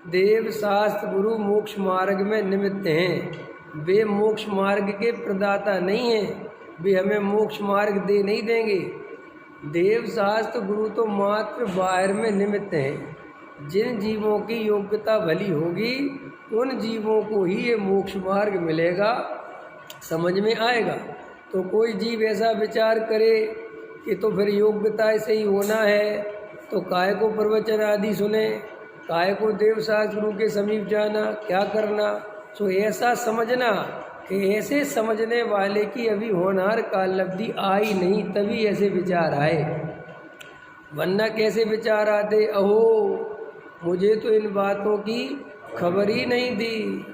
देव शास्त्र गुरु मोक्ष मार्ग में निमित्त हैं। वे मोक्ष मार्ग के प्रदाता नहीं हैं, वे हमें मोक्ष मार्ग दे नहीं देंगे। देव शास्त्र गुरु तो मात्र बाहर में निमित्त हैं। जिन जीवों की योग्यता भली होगी उन जीवों को ही ये मोक्ष मार्ग मिलेगा, समझ में आएगा। तो कोई जीव ऐसा विचार करे कि तो फिर योग्यता ऐसे ही होना है, तो काय को प्रवचन आदि सुने, काय को देव शास्त्र गुरु के समीप जाना, क्या करना। तो ऐसा समझना कि ऐसे समझने वाले की अभी होनहार कालब्धि आई नहीं, तभी ऐसे विचार आए, वरना कैसे विचार आते। अहो मुझे तो इन बातों की खबर ही नहीं दी,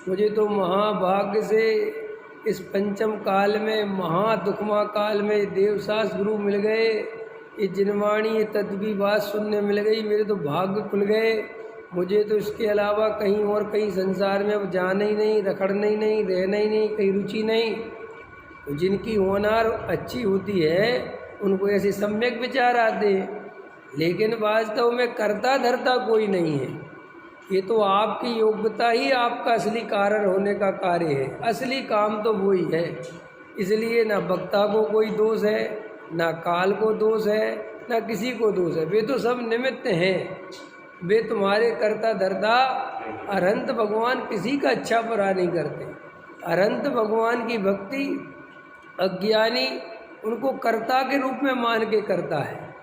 मुझे तो महाभाग्य से इस पंचम काल में, महादुखमा काल में देवशास्त्र गुरु मिल गए, ये जिनवाणी ये तत्वी बात सुनने मिल गई, मेरे तो भाग्य खुल गए। मुझे तो इसके अलावा कहीं और कहीं संसार में अब जाना ही नहीं, रखड़ना ही नहीं, रहना ही नहीं, कहीं रुचि नहीं। तो जिनकी होनहार अच्छी होती है उनको ऐसे सम्यक विचार आते हैं, लेकिन वास्तव में करता धरता कोई नहीं है। ये तो आपकी योग्यता ही आपका असली कारण होने का कार्य है, असली काम तो वही है। इसलिए ना वक्ता को कोई दोष है, ना काल को दोष है, ना किसी को दोष है, वे तो सब निमित्त हैं। वे तुम्हारे करता धरता अनंत भगवान किसी का अच्छा बुरा नहीं करते। अनंत भगवान की भक्ति अज्ञानी उनको कर्ता के रूप में मान के करता है।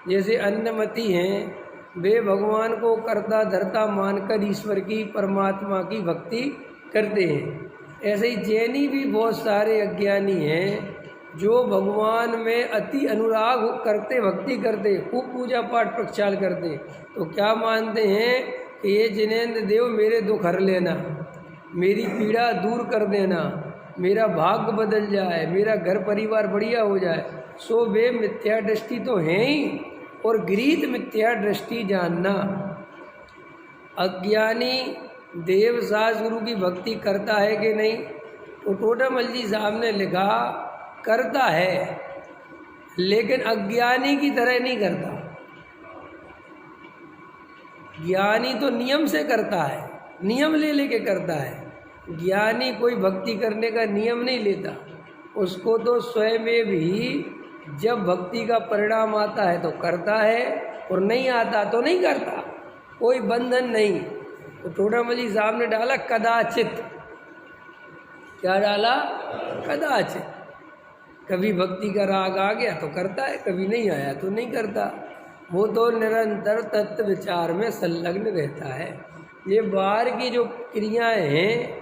जैसे अन्नमति हैं, वे भगवान को कर्ता धर्ता मानकर ईश्वर की, परमात्मा की भक्ति करते हैं। ऐसे ही जैनी भी बहुत सारे अज्ञानी हैं जो भगवान में अति अनुराग करते, भक्ति करते, खूब पूजा पाठ प्रक्षाल करते, तो क्या मानते हैं कि ये जिनेंद्र देव मेरे दुख हर लेना, मेरी पीड़ा दूर कर देना, मेरा भाग्य बदल जाए, मेरा घर परिवार बढ़िया हो जाए। सो वे मिथ्या दृष्टि तो हैं ही, और गृहीत मिथ्या दृष्टि जानना। अज्ञानी देव शास्त्र गुरु की भक्ति करता है कि नहीं, तो टोटामल जी साहब ने लिखा करता है, लेकिन अज्ञानी की तरह नहीं करता। ज्ञानी तो नियम से करता है, नियम ले लेके करता है। ज्ञानी कोई भक्ति करने का नियम नहीं लेता, उसको तो स्वयं भी जब भक्ति का परिणाम आता है तो करता है, और नहीं आता तो नहीं करता, कोई बंधन नहीं। तो टोडामल साहब ने डाला कदाचित। क्या डाला? कदाचित। कभी भक्ति का राग आ गया तो करता है, कभी नहीं आया तो नहीं करता। वो तो निरंतर तत्व विचार में संलग्न रहता है। ये बाहर की जो क्रियाएं हैं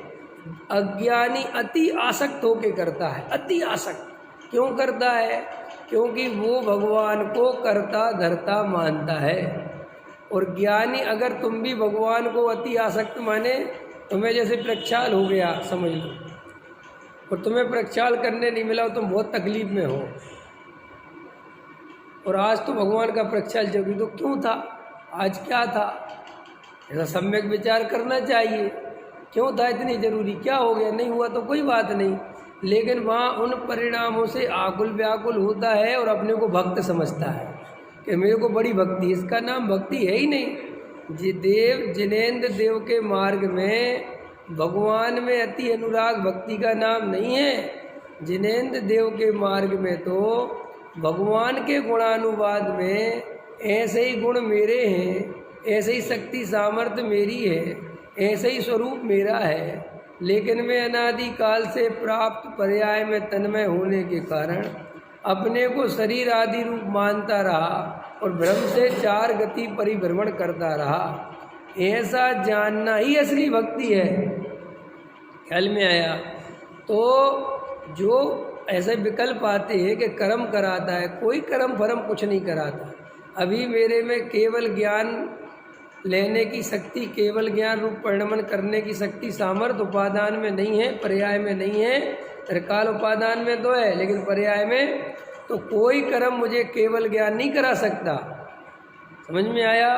अज्ञानी अति आसक्त होके करता है। अति आसक्त क्यों करता है? क्योंकि वो भगवान को कर्ता धर्ता मानता है। और ज्ञानी, अगर तुम भी भगवान को अति आसक्त माने, तुम्हें जैसे प्रक्षाल हो गया समझ लो, और तुम्हें प्रक्षाल करने नहीं मिला, तुम बहुत तकलीफ में हो, और आज तो भगवान का प्रक्षाल जरूरी, तो क्यों था, आज क्या था? ऐसा सम्यक विचार करना चाहिए। क्यों था इतनी जरूरी, क्या हो गया? नहीं हुआ तो कोई बात नहीं, लेकिन वहाँ उन परिणामों से आकुल व्याकुल होता है और अपने को भक्त समझता है कि मेरे को बड़ी भक्ति। इसका नाम भक्ति है ही नहीं। जिनेंद्र देव के मार्ग में भगवान में अति अनुराग भक्ति का नाम नहीं है। जिनेंद्र देव के मार्ग में तो भगवान के गुणानुवाद में ऐसे ही गुण मेरे हैं, ऐसे ही शक्ति सामर्थ्य मेरी है, ऐसे ही स्वरूप मेरा है, लेकिन मैं अनादि काल से प्राप्त पर्याय में तन्मय होने के कारण अपने को शरीर आदि रूप मानता रहा और भ्रम से चार गति परिभ्रमण करता रहा। ऐसा जानना ही असली भक्ति है। ख्याल में आया? तो जो ऐसे विकल्प आते हैं कि कर्म कराता है, कोई कर्म फर्म कुछ नहीं कराता। अभी मेरे में केवल ज्ञान लेने की शक्ति, केवल ज्ञान रूप परिणमन करने की शक्ति सामर्थ्य उपादान में नहीं है, पर्याय में नहीं है। त्रिकाल उपादान में तो है, लेकिन पर्याय में तो कोई कर्म मुझे केवल ज्ञान नहीं करा सकता। समझ में आया?